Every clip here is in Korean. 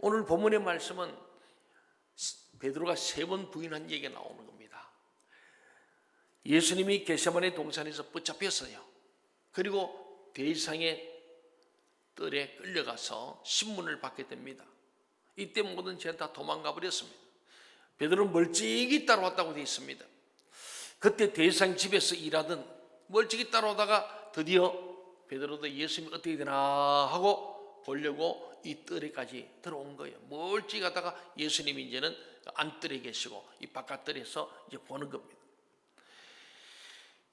오늘 본문의 말씀은 베드로가 3번 부인한 얘기가 나오는 겁니다. 예수님이 겟세마네 동산에서 붙잡혔어요. 그리고 대지상의 뜰에 끌려가서 신문을 받게 됩니다. 이때 모든 죄는 다 도망가 버렸습니다. 베드로는 멀찍이 따라왔다고 되어 있습니다. 그때 대지상 집에서 일하던 멀찍이 따라오다가 드디어 베드로도 예수님이 어떻게 되나 하고 보려고 이 뜰에까지 들어온 거예요. 멀찍이 가다가 예수님이 이제는 안뜰에 계시고 이 바깥뜰에서 이제 보는 겁니다.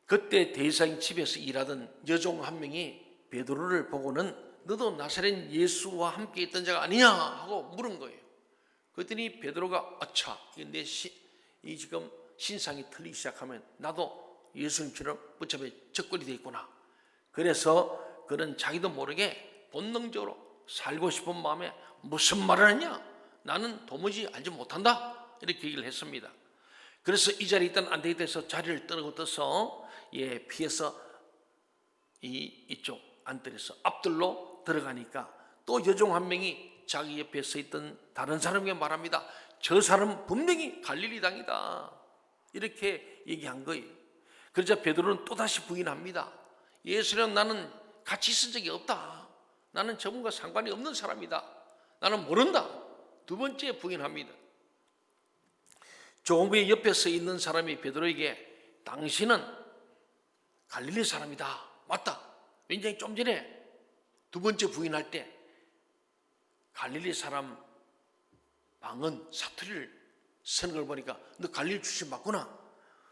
그때 대지상 집에서 일하던 여종 한 명이 베드로를 보고는 너도 나사렛 예수와 함께 있던 자가 아니냐 하고 물은 거예요. 그랬더니 베드로가 아차, 내 지금 신상이 틀리기 시작하면 나도 예수님처럼 붙잡혀 적골이 되어 있구나. 그래서 그는 자기도 모르게 본능적으로 살고 싶은 마음에 무슨 말을 하냐? 나는 도무지 알지 못한다. 이렇게 얘기를 했습니다. 그래서 이 자리에 있던 안 되겠다 해서 자리를 떠서 피해서 이쪽 안뜰에서 앞뜰로 들어가니까 또 여종 한 명이 자기 옆에 서 있던 다른 사람에게 말합니다. 저 사람 분명히 갈릴리 당이다. 이렇게 얘기한 거예요. 그러자 베드로는 또다시 부인합니다. 예수님, 나는 같이 있은 적이 없다. 나는 저분과 상관이 없는 사람이다. 나는 모른다. 두 번째 부인합니다. 조금 후에 옆에 서 있는 사람이 베드로에게 당신은 갈릴리 사람이다. 맞다. 굉장히 좀 전에 두 번째 부인할 때 갈릴리 사람 방은 사투리를 쓰는 걸 보니까 너 갈릴리 출신 맞구나.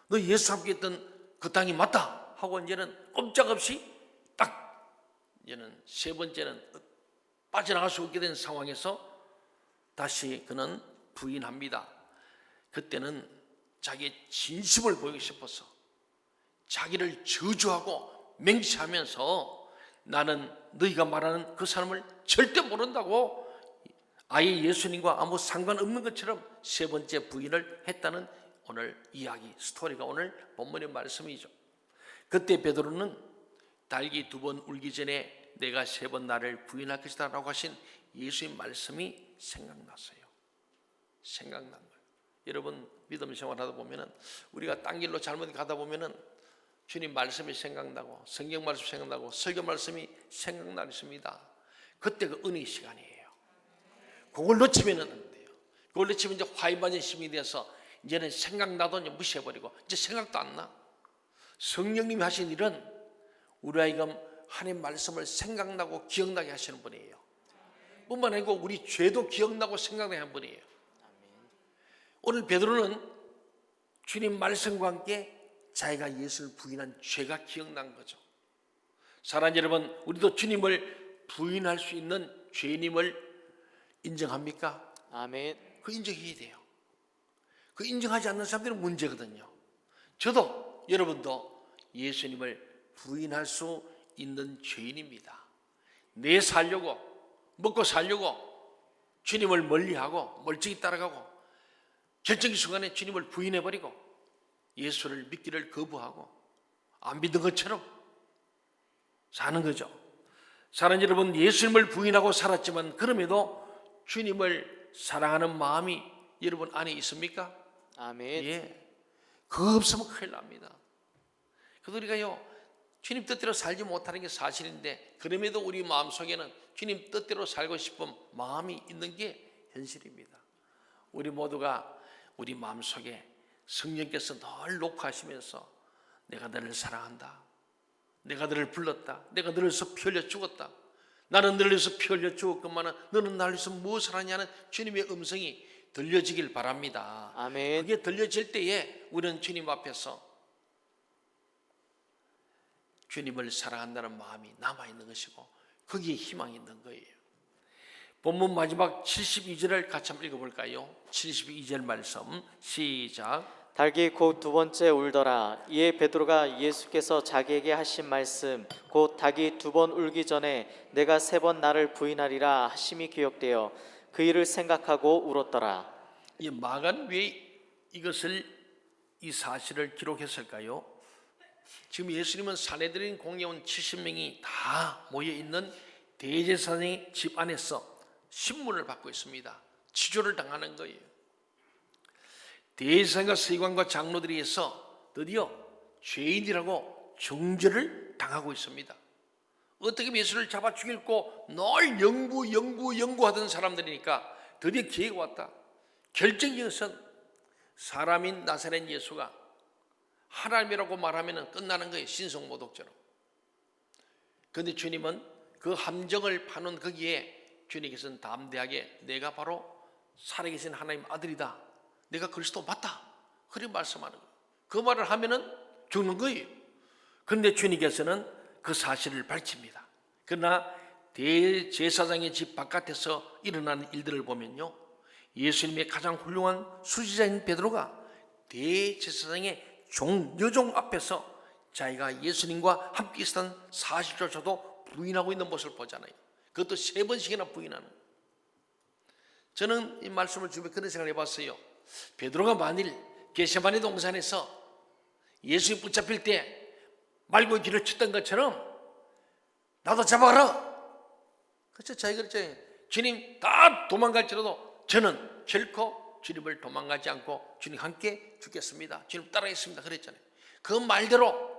너 예수 함께 했던 그 땅이 맞다 하고 이제는 꼼짝없이 딱 이제는 세 번째는 빠져나갈 수 없게 된 상황에서 다시 그는 부인합니다. 그때는 자기의 진심을 보이고 싶어서 자기를 저주하고 맹세하면서 나는 너희가 말하는 그 사람을 절대 모른다고 아예 예수님과 아무 상관없는 것처럼 세 번째 부인을 했다는 오늘 이야기, 스토리가 오늘 본문의 말씀이죠. 그때 베드로는 달기 2번 울기 전에 내가 3번 나를 부인할 것이다 라고 하신 예수님 말씀이 생각났어요. 생각난 거예요. 여러분 믿음 생활하다 보면은 우리가 딴 길로 잘못 가다 보면은 주님 말씀이 생각나고 성경 말씀이 생각나고 설교 말씀이 생각나십니다. 그때 그 은혜의 시간이에요. 그걸 놓치면 안 돼요. 그걸 놓치면 이제 화이반의 심이 돼서 이제는 생각나도 이제 무시해버리고 이제 생각도 안 나. 성령님이 하신 일은 우리 하여금 하나님 말씀을 생각나고 기억나게 하시는 분이에요. 뿐만 아니고 우리 죄도 기억나고 생각나게 하는 분이에요. 오늘 베드로는 주님 말씀과 함께 자기가 예수를 부인한 죄가 기억난 거죠. 사랑하는 여러분, 우리도 주님을 부인할 수 있는 죄인임을 인정합니까? 아멘. 그 인정해야 돼요. 그 인정하지 않는 사람들은 문제거든요. 저도 여러분도 예수님을 부인할 수 있는 죄인입니다. 내 살려고 먹고 살려고 주님을 멀리하고 멀찍이 따라가고 결정의 순간에 주님을 부인해버리고 예수를 믿기를 거부하고 안 믿는 것처럼 사는 거죠. 사랑하는 여러분, 예수님을 부인하고 살았지만 그럼에도 주님을 사랑하는 마음이 여러분 안에 있습니까? 아멘. 예. 그거 없으면 큰일 납니다. 그래서 우리가요 주님 뜻대로 살지 못하는 게 사실인데 그럼에도 우리 마음속에는 주님 뜻대로 살고 싶은 마음이 있는 게 현실입니다. 우리 모두가 우리 마음속에 성령께서 늘 녹화하시면서 내가 너를 사랑한다. 내가 너를 불렀다. 내가 너를 위해서 피 흘려 죽었다. 나는 너를 위해서 피 흘려 죽었건만은 너는 나를 위해서 무엇을 하냐는 주님의 음성이 들려지길 바랍니다. 아멘. 그게 들려질 때에 우리는 주님 앞에서 주님을 사랑한다는 마음이 남아있는 것이고 거기에 희망이 있는 거예요. 본문 마지막 72절을 같이 한번 읽어볼까요? 72절 말씀 시작. 달기 곧 2번째 울더라. 이에 베드로가 예수께서 자기에게 하신 말씀 곧 닭이 2번 울기 전에 내가 3번 나를 부인하리라 하심이 기억되어 그 일을 생각하고 울었더라. 이 마가는 왜 이 사실을 기록했을까요? 지금 예수님은 산헤드린 공회원 70명이 다 모여있는 대제사장의 집 안에서 신문을 받고 있습니다. 치조를 당하는 거예요. 대제사장과 서기관과 장로들이 해서 드디어 죄인이라고 정죄를 당하고 있습니다. 어떻게 예수를 잡아 죽일고 늘 연구하던 사람들이니까 드디어 기회가 왔다. 결정적인 것은 사람인 나사렛 예수가 하나님이라고 말하면 끝나는 거예요. 신성모독죄로. 그런데 주님은 그 함정을 파는 거기에 주님께서는 담대하게 내가 바로 살아계신 하나님 아들이다, 내가 그리스도 맞다, 그렇게 말씀하는 거예요. 그 말을 하면은 죽는 거예요. 그런데 주님께서는 그 사실을 밝힙니다. 그러나 대제사장의 집 바깥에서 일어나는 일들을 보면요, 예수님의 가장 훌륭한 수지자인 베드로가 대제사장의 여종 앞에서 자기가 예수님과 함께 있었던 사실조차도 부인하고 있는 모습을 보잖아요. 그것도 3번씩이나 부인하는. 저는 이 말씀을 주며 그런 생각을 해봤어요. 베드로가 만일 겟세마네 동산에서 예수님 붙잡힐 때 말고 길을 쳤던 것처럼 나도 잡아라, 그렇죠? 자기가 그랬잖아요. 주님 다 도망갈지라도 저는 결코 주님을 도망가지 않고 주님 함께 죽겠습니다, 주님 따라겠습니다, 그랬잖아요. 그 말대로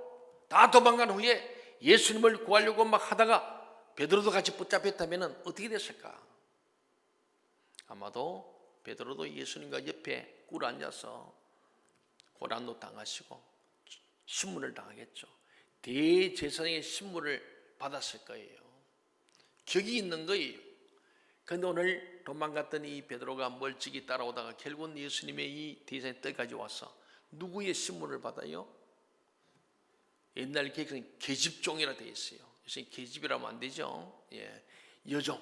다 도망간 후에 예수님을 구하려고 막 하다가 베드로도 같이 붙잡혔다면 어떻게 됐을까? 아마도 베드로도 예수님과 옆에 꿇어 앉아서 고난도 당하시고 신문을 당하겠죠. 대제사장의 신문을 받았을 거예요. 격이 있는 거예요. 그런데 오늘 도망갔던 이 베드로가 멀찍이 따라오다가 결국은 예수님의 이 대제사장의 뜰까지 와서 누구의 신문을 받아요? 옛날 계획은 계집종이라 되어 있어요. 요새 계집이라면 안 되죠. 예, 여종.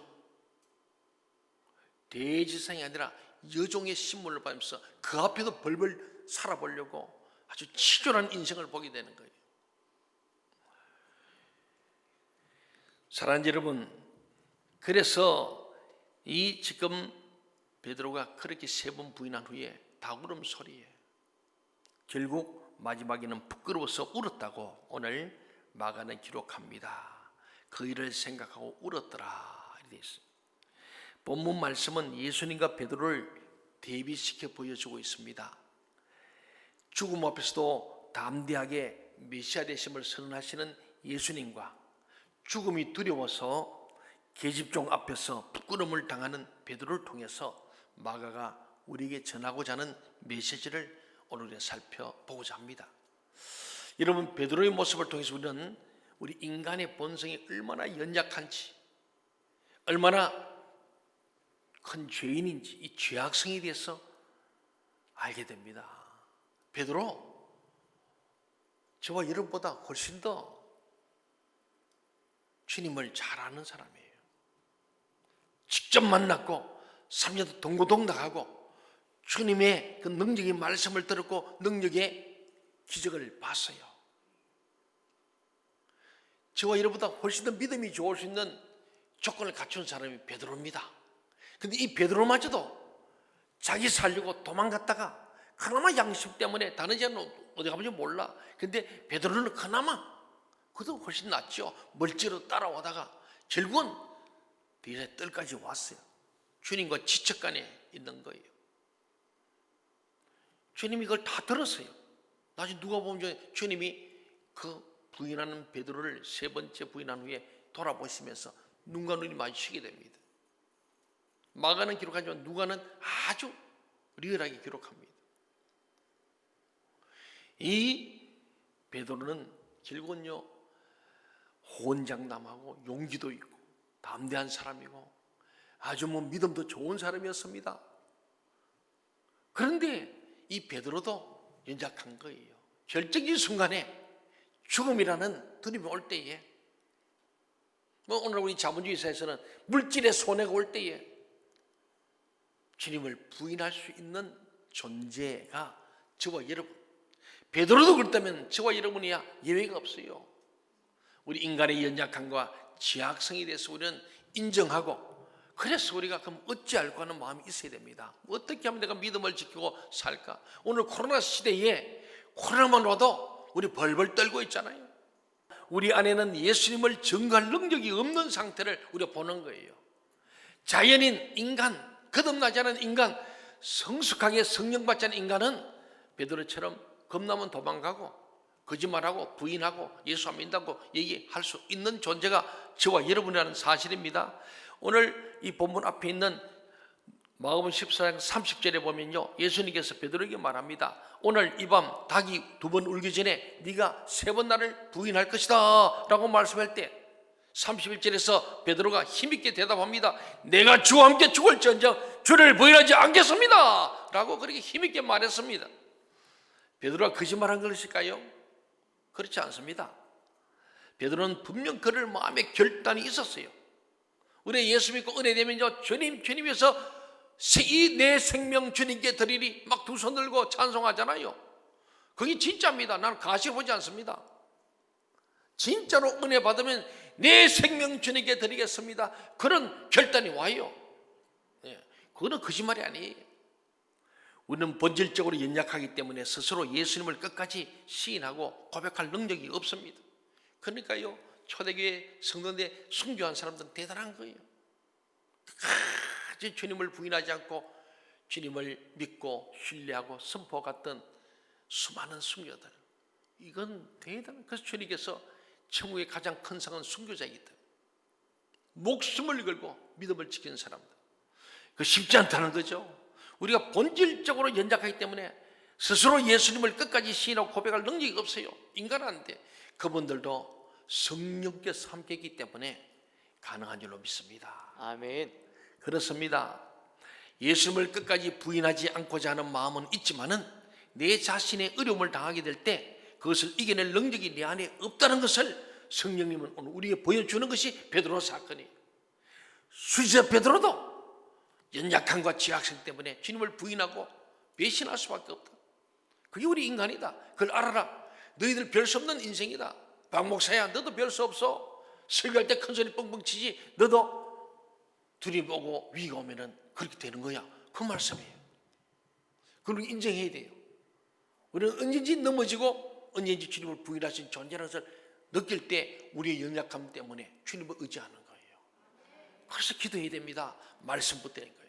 대제사장이 아니라 여종의 신문을 받으면서 그 앞에도 벌벌 살아보려고 아주 치졸한 인생을 보게 되는 거예요. 사랑하는 여러분, 그래서 이 지금 베드로가 그렇게 3번 부인한 후에 다구름 소리에 결국 마지막에는 부끄러워서 울었다고 오늘 마가는 기록합니다. 그 일을 생각하고 울었더라 이렇게 있습니다. 본문 말씀은 예수님과 베드로를 대비시켜 보여주고 있습니다. 죽음 앞에서도 담대하게 메시아 되심을 선언하시는 예수님과 죽음이 두려워서 계집종 앞에서 부끄러움을 당하는 베드로를 통해서 마가가 우리에게 전하고자 하는 메시지를 오늘 살펴보고자 합니다. 여러분, 베드로의 모습을 통해서 우리는 우리 인간의 본성이 얼마나 연약한지, 얼마나 큰 죄인인지 이 죄악성에 대해서 알게 됩니다. 베드로, 저와 여러분보다 훨씬 더 주님을 잘 아는 사람이에요. 직접 만났고 3년 동고동락하고 주님의 그 능력의 말씀을 들었고 능력의 기적을 봤어요. 저와 여러분보다 훨씬 더 믿음이 좋을 수 있는 조건을 갖춘 사람이 베드로입니다. 근데 이 베드로마저도 자기 살려고 도망갔다가 그나마 양심 때문에 다른 자는 어디 가는지 몰라. 근데 베드로는 그나마 그것도 훨씬 낫죠. 멀찌로 따라오다가 결국은 대제사장 뜰까지 왔어요. 주님과 지척간에 있는 거예요. 주님이 그걸 다 들었어요. 나중에 누가 보면 주님이 그 부인하는 베드로를 3번째 부인한 후에 돌아보시면서 눈과 눈이 마주치게 됩니다. 마가는 기록하지만 누가는 아주 리얼하게 기록합니다. 이 베드로는 결국은요, 호언장담하고 용기도 있고 담대한 사람이고 아주 믿음도 좋은 사람이었습니다. 그런데 이 베드로도 연약한 거예요. 결정적인 순간에 죽음이라는 두려움이 올 때에, 오늘 우리 자본주의 사회에서는 물질의 손해가 올 때에 주님을 부인할 수 있는 존재가 저와 여러분, 베드로도 그렇다면 저와 여러분이야 예외가 없어요. 우리 인간의 연약함과 취약성에 대해서 우리는 인정하고, 그래서 우리가 그럼 어찌할까 하는 마음이 있어야 됩니다. 어떻게 하면 내가 믿음을 지키고 살까? 오늘 코로나 시대에 코로나만 와도 우리 벌벌 떨고 있잖아요. 우리 안에는 예수님을 증거할 능력이 없는 상태를 우리가 보는 거예요. 자연인 인간, 거듭나지 않은 인간, 성숙하게 성령받지 않은 인간은 베드로처럼 겁나면 도망가고 거짓말하고 부인하고 예수 안 믿는다고 얘기할 수 있는 존재가 저와 여러분이라는 사실입니다. 오늘 이 본문 앞에 있는 마가복음 14장 30절에 보면요, 예수님께서 베드로에게 말합니다. 오늘 이 밤 닭이 2번 울기 전에 네가 3번 나를 부인할 것이다 라고 말씀할 때 31절에서 베드로가 힘있게 대답합니다. 내가 주와 함께 죽을지언정 주를 부인하지 않겠습니다 라고 그렇게 힘있게 말했습니다. 베드로가 거짓말한 것일까요? 그렇지 않습니다. 베드로는 분명 그를 마음에 결단이 있었어요. 우리 예수 믿고 은혜 되면요, 주님께서 이 내 생명 주님께 드리리 막 두 손 들고 찬송하잖아요. 그게 진짜입니다. 나는 가시 보지 않습니다. 진짜로 은혜 받으면 내 생명 주님께 드리겠습니다. 그런 결단이 와요. 그거는 거짓말이 아니에요. 우리는 본질적으로 연약하기 때문에 스스로 예수님을 끝까지 시인하고 고백할 능력이 없습니다. 그러니까요, 초대교회 성도인데 순교한 사람들은 대단한 거예요. 끝까지 주님을 부인하지 않고 주님을 믿고 신뢰하고 선포했던 수많은 순교들, 이건 대단한. 그래서 주님께서 천국의 가장 큰 상은 순교자이기 때문에 목숨을 걸고 믿음을 지키는 사람들, 그 쉽지 않다는 거죠. 우리가 본질적으로 연약하기 때문에 스스로 예수님을 끝까지 시인하고 고백할 능력이 없어요. 인간한테. 그분들도 성령께서 함께 있기 때문에 가능한 줄로 믿습니다. 아멘. 그렇습니다. 예수님을 끝까지 부인하지 않고자 하는 마음은 있지만은 내 자신의 어려움을 당하게 될 때 그것을 이겨낼 능력이 내 안에 없다는 것을 성령님은 오늘 우리에게 보여주는 것이 베드로 사건이에요. 수지자 베드로도 연약함과 지약성 때문에 주님을 부인하고 배신할 수밖에 없다. 그게 우리 인간이다. 그걸 알아라. 너희들 별 수 없는 인생이다. 박 목사야, 너도 별 수 없어. 설교할 때 큰 소리 뻥뻥 치지. 너도 둘이 보고 위기가 오면은 그렇게 되는 거야. 그 말씀이에요. 그걸 인정해야 돼요. 우리는 언제든지 넘어지고 언제든지 주님을 부인하신 존재라는 것을 느낄 때 우리의 연약함 때문에 주님을 의지하는 거예요. 그래서 기도해야 됩니다. 말씀 붙드는 거예요.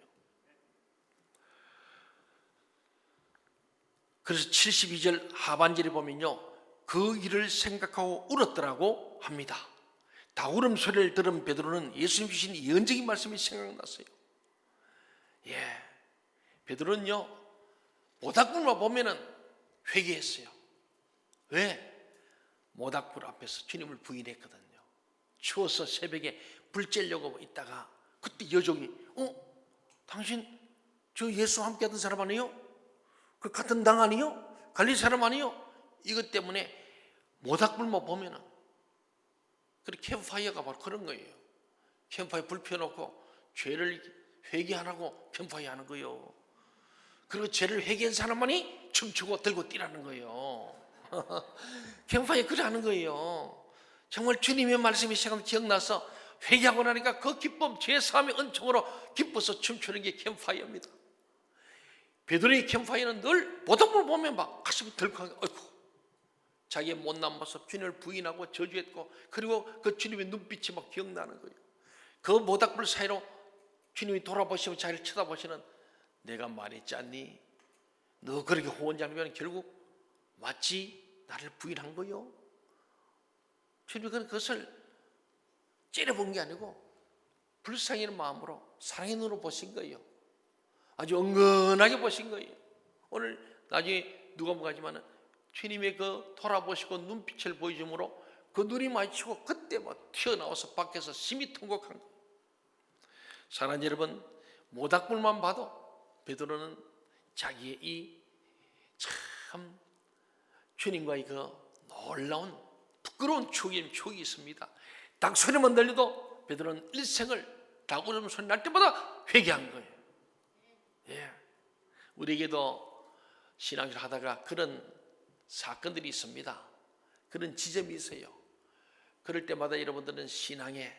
그래서 72절 하반절에 보면요, 그 일을 생각하고 울었더라고 합니다. 다 울음소리를 들은 베드로는 예수님 주신 예언적인 말씀이 생각났어요. 베드로는요, 모닥불만 보면은 회개했어요. 왜? 모닥불 앞에서 주님을 부인했거든요. 추워서 새벽에 불 쬐려고 있다가 그때 여종이 당신 저 예수 함께 하던 사람 아니요? 그 같은 당 아니요? 갈릴 사람 아니요? 이것 때문에 모닥불만 보면은, 그리고 캠파이어가 바로 그런 거예요. 캠파이어 불 펴놓고 죄를 회개 안 하고 캠파이어 하는 거예요. 그리고 죄를 회개한 사람만이 춤추고 들고 뛰라는 거예요. 캠파이어 그래 하는 거예요. 정말 주님의 말씀이 기억나서 회개하고 나니까 그 기쁨, 죄 사함의 은총으로 기뻐서 춤추는 게 캠파이어입니다. 베드로의 캠파이어는 늘 모닥불 보면 막 가슴이 덜컥하고, 어이구, 자기의 못난 모습, 주님을 부인하고 저주했고, 그리고 그 주님의 눈빛이 막 기억나는 거예요. 그 모닥불 사이로 주님이 돌아보시고 자기를 쳐다보시는, 내가 말했지 않니? 너 그렇게 호언장면 결국 마치 나를 부인한 거요. 주님이 그것을 째려본 게 아니고 불쌍히 마음으로 사랑의 눈으로 보신 거예요. 아주 은근하게 보신 거예요. 오늘 나중에 누가 뭐가지만은 주님의 그 돌아보시고 눈빛을 보여줌으로 그 눈이 마주치고 그때 막 튀어나와서 밖에서 심히 통곡한 거예요. 사랑하는 여러분, 모닥불만 봐도 베드로는 자기의 이 참 주님과의 그 놀라운 부끄러운 추억이 있습니다. 딱 소리만 들려도 베드로는 일생을 닭 울음소리 날 때마다 회개한 거예요. 우리에게도 신앙생활 하다가 그런 사건들이 있습니다. 그런 지점이 있어요. 그럴 때마다 여러분들은 신앙의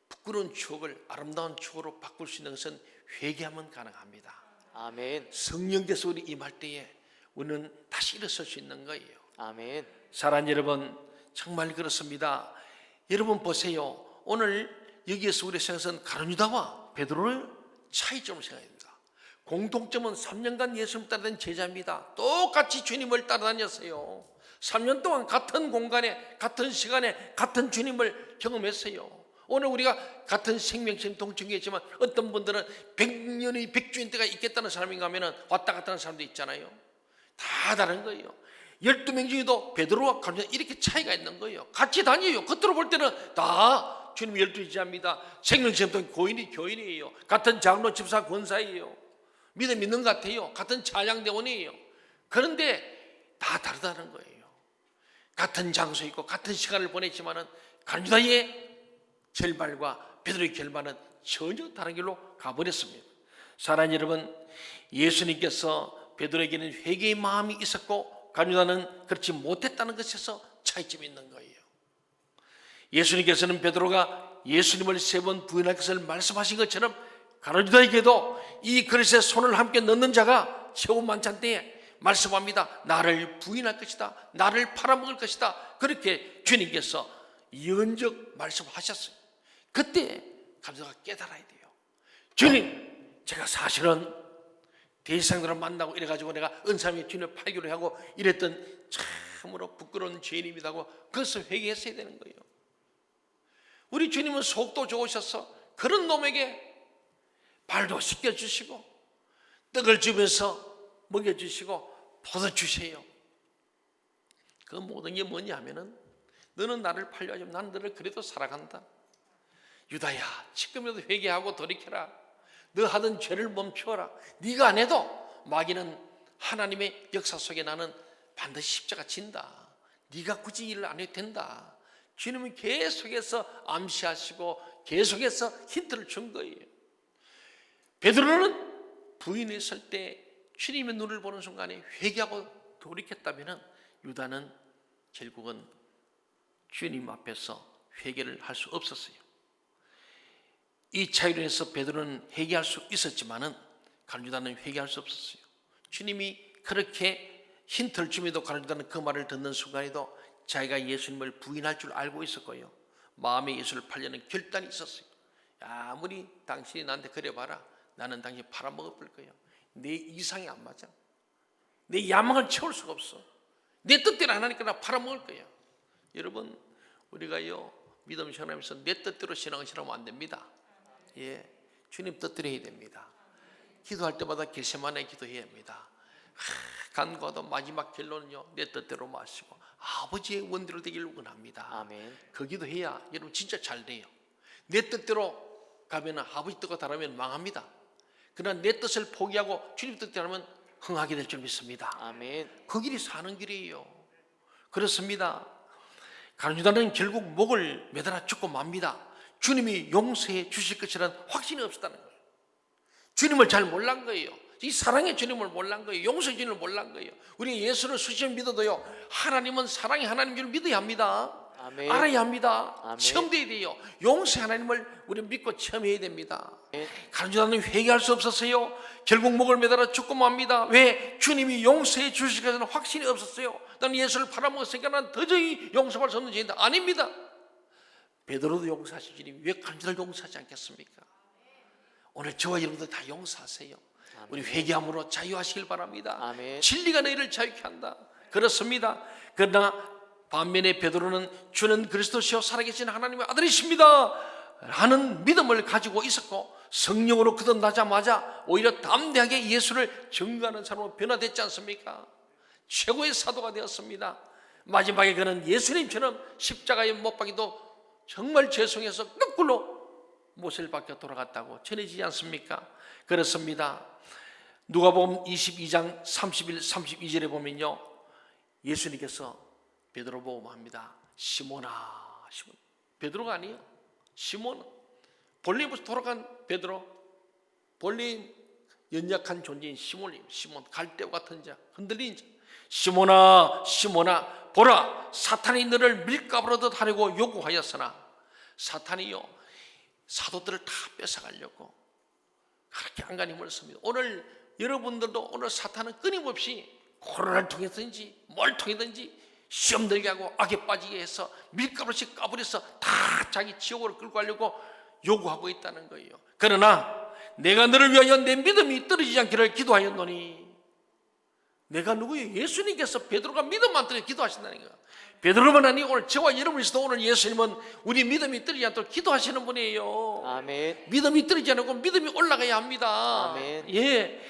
부끄러운 추억을 아름다운 추억으로 바꿀 수 있는 것은 회개하면 가능합니다. 아멘. 성령께서 우리 임할 때에 우리는 다시 일어설 수 있는 거예요. 아멘. 사랑하는 여러분, 정말 그렇습니다. 여러분 보세요. 오늘 여기에서 우리 생각은 가룟유다와 베드로의 차이점을 생각합니다. 공통점은 3년간 예수님 따르던 제자입니다. 똑같이 주님을 따라다녔어요. 3년 동안 같은 공간에, 같은 시간에, 같은 주님을 경험했어요. 오늘 우리가 같은 생명체는 동청이겠지만 어떤 분들은 100년의 백주인 때가 있겠다는 사람인가 하면 왔다 갔다 하는 사람도 있잖아요. 다 다른 거예요. 12명 중에도 베드로와 가룟유다 이렇게 차이가 있는 거예요. 같이 다녀요. 겉으로 볼 때는 다 주님 12지합니다. 생명체는 고인이 교인이에요. 같은 장로 집사 권사예요. 믿음 있는 것 같아요. 같은 찬양대원이에요. 그런데 다 다르다는 거예요. 같은 장소에 있고 같은 시간을 보냈지만은 가룟유다의 결말과 베드로의 결말은 전혀 다른 길로 가버렸습니다. 사랑하는 여러분, 예수님께서 베드로에게는 회개의 마음이 있었고 가룟유다는 그렇지 못했다는 것에서 차이점이 있는 거예요. 예수님께서는 베드로가 예수님을 3번 부인할 것을 말씀하신 것처럼 가룟유다에게도 이 그릇에 손을 함께 넣는 자가 최후 만찬 때에 말씀합니다. 나를 부인할 것이다. 나를 팔아먹을 것이다. 그렇게 주님께서 예언적 말씀하셨어요. 그때 가룟유다가 깨달아야 돼요. 주님, 제가 사실은 대상들을 만나고 이래가지고 내가 은사님의 주님을 팔기로 하고 이랬던 참으로 부끄러운 죄인입니다 하고 그것을 회개했어야 되는 거예요. 우리 주님은 속도 좋으셔서 그런 놈에게 발도 씻겨주시고 떡을 주면서 먹여주시고 포도 주세요. 그 모든 게 뭐냐 하면은 너는 나를 팔려하지만 난 너를 그래도 사랑한다. 유다야, 지금이라도 회개하고 돌이켜라. 너 하던 죄를 멈추어라. 네가 안 해도 마귀는 하나님의 역사 속에 나는 반드시 십자가 진다. 네가 굳이 일을 안 해도 된다. 주님은 계속해서 암시하시고 계속해서 힌트를 준 거예요. 베드로는 부인했을 때 주님의 눈을 보는 순간에 회개하고 돌이켰다면 유다는 결국은 주님 앞에서 회개를 할 수 없었어요. 이 차이로 해서 베드로는 회개할 수 있었지만은 가룟유다는 회개할 수 없었어요. 주님이 그렇게 힌트를 줌에도 가룟유다는 그 말을 듣는 순간에도 자기가 예수님을 부인할 줄 알고 있었고요. 마음에 예수를 팔려는 결단이 있었어요. 아무리 당신이 나한테 그래봐라. 나는 당신 팔아먹을 거예요. 내 이상이 안 맞아. 내 야망을 채울 수가 없어. 내 뜻대로 안 하니까 나 팔아먹을 거야. 여러분, 우리가요 믿음 생활하면서 내 뜻대로 신앙하시면 안 됩니다. 예, 주님 뜻대로 해야 됩니다. 기도할 때마다 겟세마네 기도해야 합니다. 간과도 마지막 결론은요 내 뜻대로 마시고 아버지의 원대로 되기를 원합니다. 아멘. 그 기도해야 여러분 진짜 잘 돼요. 내 뜻대로 가면 아버지 뜻과 다르면 망합니다. 그러나 내 뜻을 포기하고 주님 뜻대로 하면 흥하게 될 줄 믿습니다. 아멘. 그 길이 사는 길이에요. 그렇습니다. 가룟유다는 결국 목을 매달아 죽고 맙니다. 주님이 용서해 주실 것이라는 확신이 없었다는 거예요. 주님을 잘 몰란 거예요. 이 사랑의 주님을 몰란 거예요. 용서의 주님을 몰란 거예요. 우리 예수를 수시에 믿어도요 하나님은 사랑의 하나님인 줄 믿어야 합니다. 아멘. 알아야 합니다. 아멘. 체험돼야 돼요. 용서의 하나님을 우리 믿고 체험해야 됩니다. 아멘. 가룟유다는 회개할 수 없었어요. 결국 목을 매달아 죽고 맙니다. 왜? 주님이 용서해 주실 것은 확신이 없었어요. 나는 예수를 팔아먹었으니까 난 도저히 용서할 수 없는 죄인다. 아닙니다. 베드로도 용서하실 주님이 왜 가룟유다를 용서하지 않겠습니까? 오늘 저와 여러분들 다 용서하세요. 아멘. 우리 회개함으로 자유하시길 바랍니다. 아멘. 진리가 너희를 자유케 한다. 그렇습니다. 그러나 반면에 베드로는 주는 그리스도시요 살아계신 하나님의 아들이십니다 하는 믿음을 가지고 있었고 성령으로 거듭나자마자 오히려 담대하게 예수를 증거하는 사람으로 변화됐지 않습니까? 최고의 사도가 되었습니다. 마지막에 그는 예수님처럼 십자가에 못 박기도 정말 죄송해서 거꾸로 못을 박혀 돌아갔다고 전해지지 않습니까? 그렇습니다. 누가복음 22장 31, 32절에 보면요 예수님께서 베드로 보고 합니다. 시몬아, 시몬. 베드로가 아니에요. 시몬. 본래부터 돌아간 베드로. 본래 연약한 존재인 시몬이 시몬 갈대와 같은 자, 흔들린 자. 시몬아, 시몬아, 보라, 사탄이 너를 밀가부르듯 하려고 요구하였으나 사탄이요 사도들을 다 뺏어가려고 그렇게 안간 힘을 씁니다. 오늘 여러분들도 오늘 사탄은 끊임없이 코로나를 통해서든지 뭘 통해든지 시험 들게 하고 악에 빠지게 해서 밀가루씩 까버려서 다 자기 지옥으로 끌고 가려고 요구하고 있다는 거예요. 그러나 내가 너를 위하여 내 믿음이 떨어지지 않기를 기도하였노니, 내가 누구예요? 예수님께서 베드로가 믿음만 떨어 기도하신다는 거예요. 베드로만 아니 오늘 저와 여러분이서도 오늘 예수님은 우리 믿음이 떨어지지 않도록 기도하시는 분이에요. 아멘. 믿음이 떨어지지 않고 믿음이 올라가야 합니다. 아멘. 예.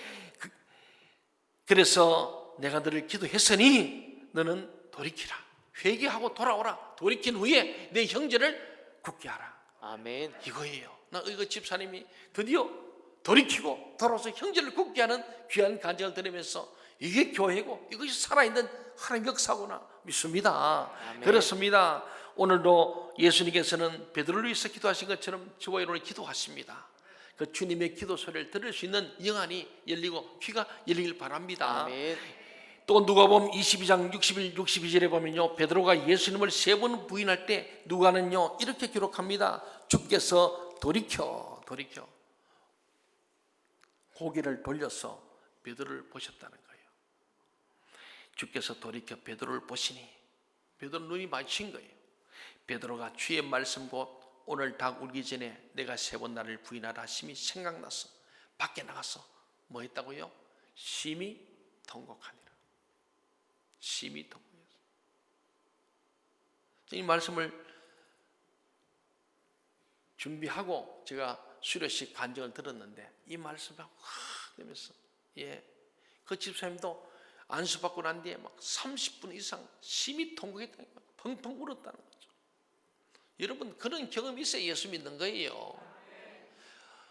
그래서 내가 너를 기도했으니 너는 돌이키라. 회개하고 돌아오라. 돌이킨 후에 내 형제를 굳게 하라. 아멘. 이거예요. 나 이거 집사님이 드디어 돌이키고 돌아와서 형제를 굳게 하는 귀한 간증을 들으면서 이게 교회고 이것이 살아있는 하나님의 역사구나 믿습니다. 아멘. 그렇습니다. 오늘도 예수님께서는 베드로를 위해서 기도하신 것처럼 저와 여러분을 기도하십니다. 그 주님의 기도 소리를 들을 수 있는 영안이 열리고 귀가 열리길 바랍니다. 아멘. 또 누가복음 22장 61, 62절에 보면요, 베드로가 예수님을 3번 부인할 때 누가는요 이렇게 기록합니다. 주께서 돌이켜 고개를 돌려서 베드로를 보셨다는 거예요. 주께서 돌이켜 베드로를 보시니 베드로 눈이 마주친 거예요. 베드로가 주의 말씀 곧 오늘 닭 울기 전에 내가 3번 나를 부인하라 하심이 생각나서 밖에 나가서 뭐 했다고요? 심히 통곡하니라. 심히 통곡했어요. 이 말씀을 준비하고 제가 수료식 간증을 들었는데 이 말씀을 확 되면서 그 집사님도 안수받고 난 뒤에 막 30분 이상 심히 통곡했다는 거예요. 펑펑 울었다는 거죠. 여러분 그런 경험이 있어야 예수 믿는 거예요.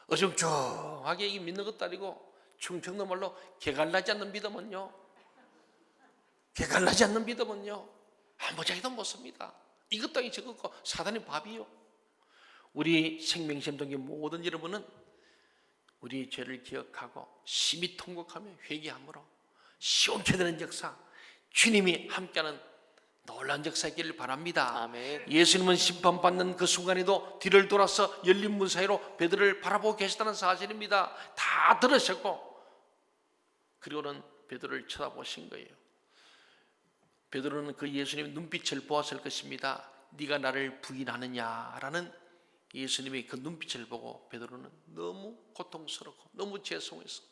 어중쩡하게 이 믿는 것도 아니고 충청도 말로 개갈나지 않는 믿음은요, 개갈나지 않는 믿음은요 아무짝에도 못 씁니다. 이것도 아니 저것도 사단의 밥이요. 우리 생명샘동의 모든 여러분은 우리 죄를 기억하고 심히 통곡하며 회개함으로 시원케 되는 역사, 주님이 함께하는 놀라운 역사 있기를 바랍니다. 아멘. 예수님은 심판받는 그 순간에도 뒤를 돌아서 열린 문 사이로 베드로를 바라보고 계셨다는 사실입니다. 다 들으셨고 그리고는 베드로를 쳐다보신 거예요. 베드로는 그 예수님의 눈빛을 보았을 것입니다. 네가 나를 부인하느냐라는 예수님의 그 눈빛을 보고 베드로는 너무 고통스럽고 너무 죄송해서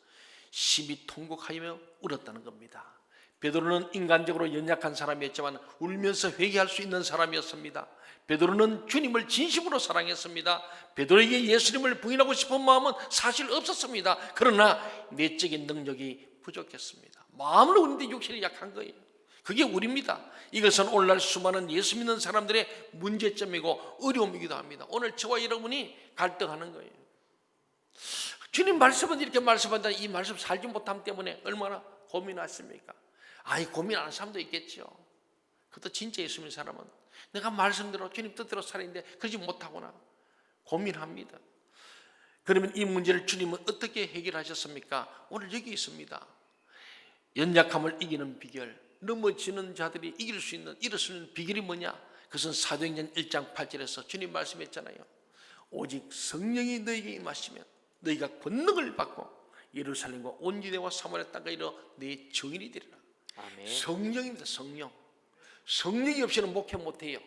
심히 통곡하며 울었다는 겁니다. 베드로는 인간적으로 연약한 사람이었지만 울면서 회개할 수 있는 사람이었습니다. 베드로는 주님을 진심으로 사랑했습니다. 베드로에게 예수님을 부인하고 싶은 마음은 사실 없었습니다. 그러나 내적인 능력이 부족했습니다. 마음을 우는데 육신이 약한 거예요. 그게 우리입니다. 이것은 오늘날 수많은 예수 믿는 사람들의 문제점이고 어려움이기도 합니다. 오늘 저와 여러분이 갈등하는 거예요. 주님 말씀은 이렇게 말씀한다. 이 말씀 살지 못함 때문에 얼마나 고민하십니까? 아이 고민 안 하는 사람도 있겠죠. 그것도 진짜 예수 믿는 사람은 내가 말씀대로 주님 뜻대로 살았는데 그러지 못하구나 고민합니다. 그러면 이 문제를 주님은 어떻게 해결하셨습니까? 오늘 여기 있습니다. 연약함을 이기는 비결, 넘어지는 자들이 이길 수 있는 비결이 뭐냐? 그것은 사도행전 1장 8절에서 주님 말씀했잖아요. 오직 성령이 너에게 임하시면 너희가 권능을 받고 예루살렘과 온 유대와 사마리아 땅까지 이르러 내 증인이 되리라. 아멘. 성령입니다. 성령. 성령이 없이는 목회 못해요.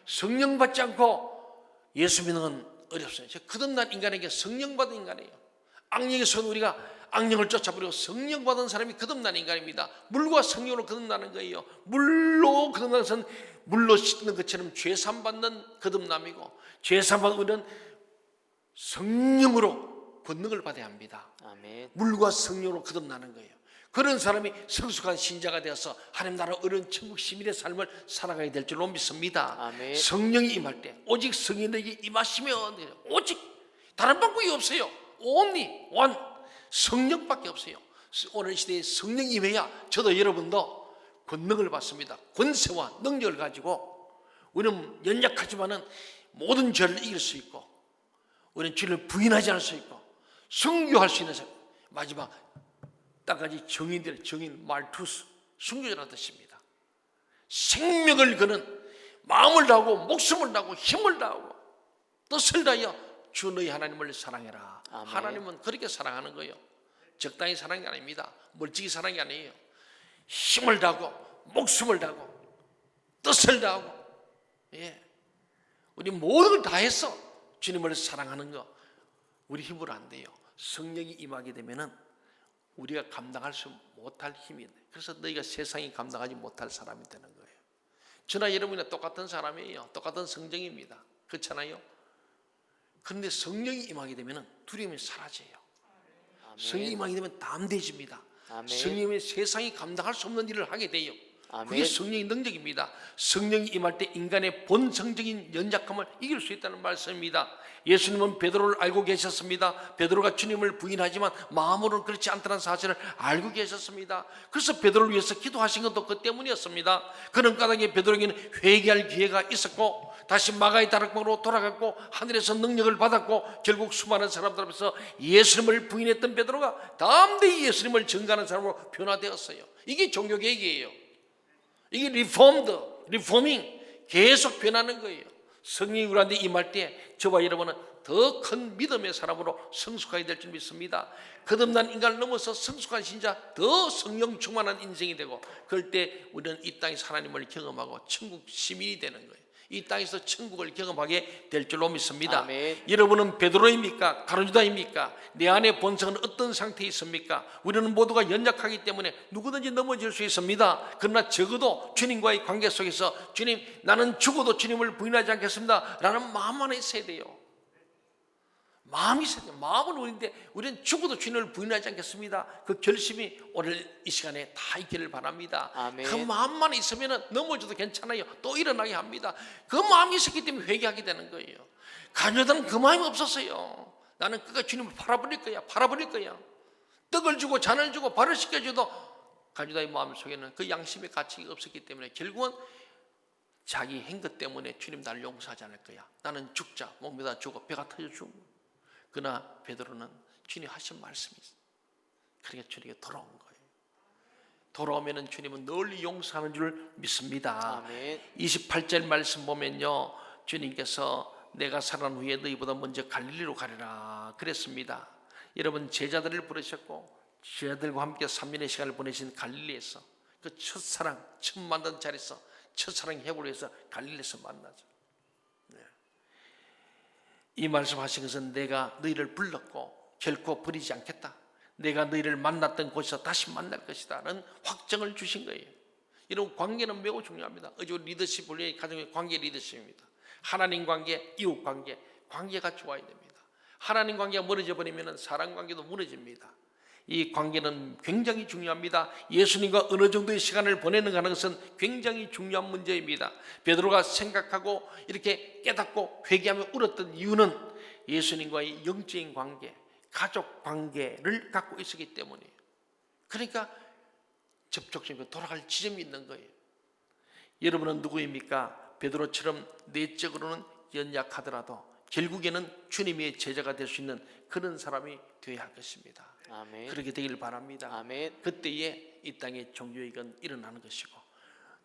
성령 받지 않고 예수 믿는 건 어렵습니다. 거듭난 인간에게 성령 받은 인간이에요. 악령에서는 우리가 악령을 쫓아버리고 성령 받은 사람이 거듭난 인간입니다. 물과 성령으로 거듭나는 거예요. 물로 거듭나는 것은 물로 씻는 것처럼 죄산 받는 거듭남이고, 죄산 받은 우리는 성령으로 권능을 받아야 합니다. 아멘. 물과 성령으로 거듭나는 거예요. 그런 사람이 성숙한 신자가 되어서 하나님 나라 어려운 천국 시민의 삶을 살아가야 될 줄로 믿습니다. 아멘. 성령이 임할 때 오직 성령에게 임하시면 오직 다른 방법이 없어요. only one 성령밖에 없어요. 오늘 시대에 성령이 임해야 저도 여러분도 권능을 받습니다. 권세와 능력을 가지고 우리는 연약하지만은 모든 죄를 이길 수 있고 우리는 죄를 부인하지 않을 수 있고 순교할 수 있는 사람. 마지막 땅까지 정인 말투스 순교자라는 뜻입니다. 생명을 거는 마음을 다하고 목숨을 다하고 힘을 다하고 뜻을 다하여 주 너희 하나님을 사랑해라. 아멘. 하나님은 그렇게 사랑하는 거예요. 적당히 사랑이 아닙니다. 멀찍이 사랑이 아니에요. 힘을 다하고 목숨을 다하고 뜻을 다하고 우리 모든 걸 다해서 주님을 사랑하는 거 우리 힘으로 안 돼요. 성령이 임하게 되면은 우리가 감당할 수 못할 힘이 돼. 그래서 너희가 세상이 감당하지 못할 사람이 되는 거예요. 저나 여러분이나 똑같은 사람이에요. 똑같은 성정입니다. 그렇잖아요. 그런데 성령이 임하게 되면은 두려움이 사라져요. 성령이 임하게 되면 담대해집니다. 아멘. 성령이 세상이 감당할 수 없는 일을 하게 돼요. 아멘. 그게 성령의 능력입니다. 성령이 임할 때 인간의 본성적인 연약함을 이길 수 있다는 말씀입니다. 예수님은 베드로를 알고 계셨습니다. 베드로가 주님을 부인하지만 마음으로는 그렇지 않다는 사실을 알고 계셨습니다. 그래서 베드로를 위해서 기도하신 것도 그 때문이었습니다. 그런 까닭에 베드로에게는 회개할 기회가 있었고 다시 마가의 다락방으로 돌아갔고 하늘에서 능력을 받았고 결국 수많은 사람들 앞에서 예수님을 부인했던 베드로가 담대히 예수님을 증거하는 사람으로 변화되었어요. 이게 종교개혁이에요. 이게 리포밍 계속 변하는 거예요. 성령이 우리한테 임할 때 저와 여러분은 더 큰 믿음의 사람으로 성숙하게 될 줄 믿습니다. 거듭난 인간을 넘어서 성숙한 신자, 더 성령 충만한 인생이 되고 그럴 때 우리는 이 땅에서 하나님을 경험하고 천국 시민이 되는 거예요. 이 땅에서 천국을 경험하게 될 줄로 믿습니다. 아멘. 여러분은 베드로입니까? 가룟유다입니까? 내 안의 본성은 어떤 상태에 있습니까? 우리는 모두가 연약하기 때문에 누구든지 넘어질 수 있습니다. 그러나 적어도 주님과의 관계 속에서 주님, 나는 죽어도 주님을 부인하지 않겠습니다 라는 마음 안에 있어야 돼요. 마음이 있어야 돼요. 마음은 우리는 죽어도 주님을 부인하지 않겠습니다. 그 결심이 오늘 이 시간에 다 있기를 바랍니다. 아멘. 그 마음만 있으면 넘어져도 괜찮아요. 또 일어나게 합니다. 그 마음이 있었기 때문에 회개하게 되는 거예요. 가룟유다는 그 마음이 없었어요. 나는 그가 주님을 팔아버릴 거야. 떡을 주고 잔을 주고 발을 씻겨줘도 가룟유다의 마음 속에는 그 양심의 가치가 없었기 때문에 결국은 자기 행것 때문에 주님 나를 용서하지 않을 거야. 나는 죽자, 몸에다 죽어, 배가 터져 죽고. 그러나 베드로는 주님 하신 말씀이 있어요. 그러니까 주님께 돌아온 거예요. 돌아오면 주님은 널리 용서하는 줄 믿습니다. 아멘. 28절 말씀 보면요, 주님께서 내가 살아난 후에 너희보다 먼저 갈릴리로 가리라 그랬습니다. 여러분, 제자들을 부르셨고 제자들과 함께 3년의 시간을 보내신 갈릴리에서 그 첫사랑, 처음 만난 자리에서 첫사랑 회복을 해서 갈릴리에서 만나죠. 이 말씀하신 것은 내가 너희를 불렀고 결코 버리지 않겠다. 내가 너희를 만났던 곳에서 다시 만날 것이다라는 확정을 주신 거예요. 여러분, 관계는 매우 중요합니다. 어제 리더십 훈련이 가정의 관계 리더십입니다. 하나님 관계, 이웃 관계, 관계가 좋아야 됩니다. 하나님 관계가 멀어져 버리면 사람 관계도 무너집니다. 이 관계는 굉장히 중요합니다. 예수님과 어느 정도의 시간을 보내는가 하는 것은 굉장히 중요한 문제입니다. 베드로가 생각하고 이렇게 깨닫고 회개하며 울었던 이유는 예수님과의 영적인 관계, 가족 관계를 갖고 있었기 때문이에요. 그러니까 접촉점이 돌아갈 지점이 있는 거예요. 여러분은 누구입니까? 베드로처럼 내적으로는 연약하더라도 결국에는 주님의 제자가 될 수 있는 그런 사람이 되어야 할 것입니다. 아멘. 그렇게 되길 바랍니다. 아멘. 그때에 이 땅에 종교개혁은 일어나는 것이고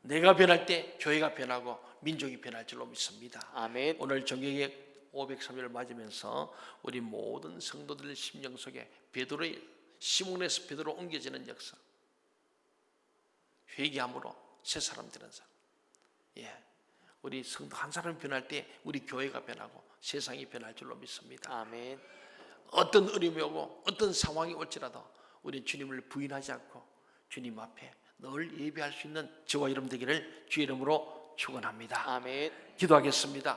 내가 변할 때 교회가 변하고 민족이 변할 줄로 믿습니다. 아멘. 오늘 종교개혁 503일을 맞으면서 우리 모든 성도들 심령 속에 베드로의 시몬에서 베드로 옮겨지는 역사, 회개함으로 새 사람 되는 사람, 우리 성도 한 사람이 변할 때 우리 교회가 변하고 세상이 변할 줄로 믿습니다. 아멘. 어떤 어려움이 오고 어떤 상황이 올지라도 우리 주님을 부인하지 않고 주님 앞에 늘 예배할 수 있는 저와 여러분 되기를 주의 이름으로 축원합니다. 아멘. 기도하겠습니다.